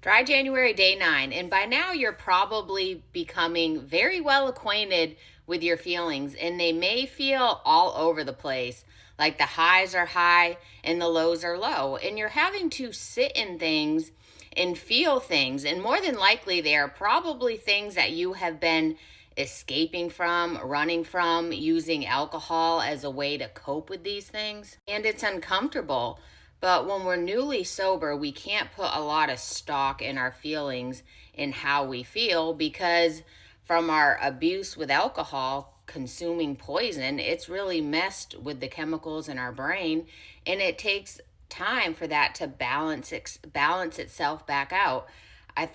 Dry January day 9. And by now, you're probably becoming very well acquainted with your feelings, and they may feel all over the place. Like the highs are high and the lows are low. And you're having to sit in things and feel things. And more than likely, they are probably things that you have been escaping from, running from, using alcohol as a way to cope with these things. And it's uncomfortable. But when we're newly sober, we can't put a lot of stock in our feelings in how we feel because from our abuse with alcohol, consuming poison, it's really messed with the chemicals in our brain, and it takes time for that to balance itself back out. I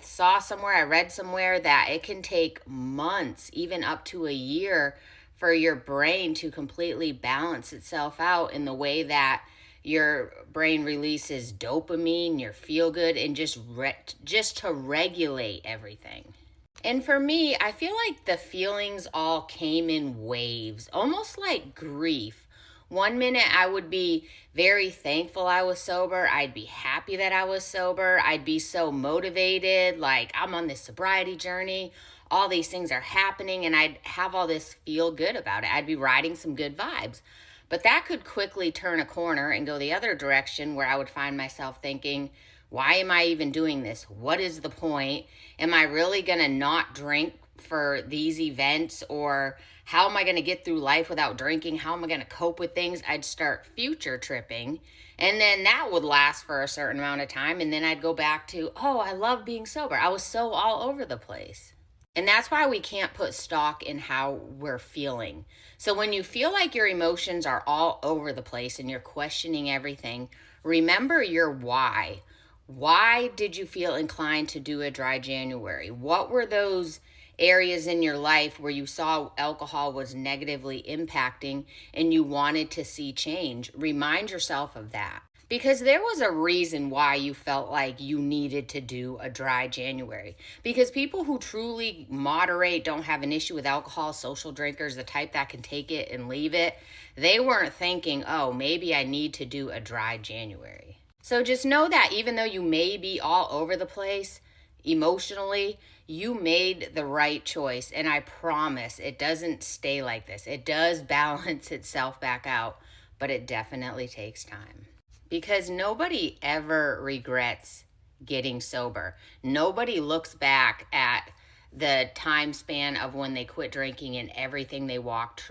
read somewhere that it can take months, even up to a year, for your brain to completely balance itself out in the way that your brain releases dopamine, your feel good, and just to regulate everything. And for me, I feel like the feelings all came in waves, almost like grief. One minute I would be very thankful I was sober. I'd be happy that I was sober. I'd be so motivated, like I'm on this sobriety journey. All these things are happening, and I'd have all this feel good about it. I'd be riding some good vibes. But that could quickly turn a corner and go the other direction where I would find myself thinking, why am I even doing this? What is the point? Am I really going to not drink for these events? Or how am I going to get through life without drinking? How am I going to cope with things? I'd start future tripping. And then that would last for a certain amount of time. And then I'd go back to, oh, I love being sober. I was so all over the place. And that's why we can't put stock in how we're feeling. So when you feel like your emotions are all over the place and you're questioning everything, remember your why. Why did you feel inclined to do a dry January? What were those areas in your life where you saw alcohol was negatively impacting and you wanted to see change? Remind yourself of that. Because there was a reason why you felt like you needed to do a dry January. Because people who truly moderate, don't have an issue with alcohol, social drinkers, the type that can take it and leave it, they weren't thinking, oh, maybe I need to do a dry January. So just know that even though you may be all over the place emotionally, you made the right choice. And I promise it doesn't stay like this. It does balance itself back out, but it definitely takes time. Because nobody ever regrets getting sober. Nobody looks back at the time span of when they quit drinking and everything they walked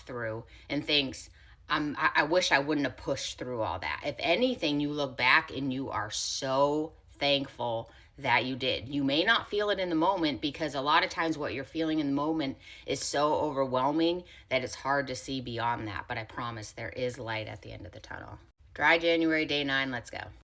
through and thinks, I wish I wouldn't have pushed through all that. If anything, you look back and you are so thankful that you did. You may not feel it in the moment because a lot of times what you're feeling in the moment is so overwhelming that it's hard to see beyond that. But I promise there is light at the end of the tunnel. Dry January day 9, let's go.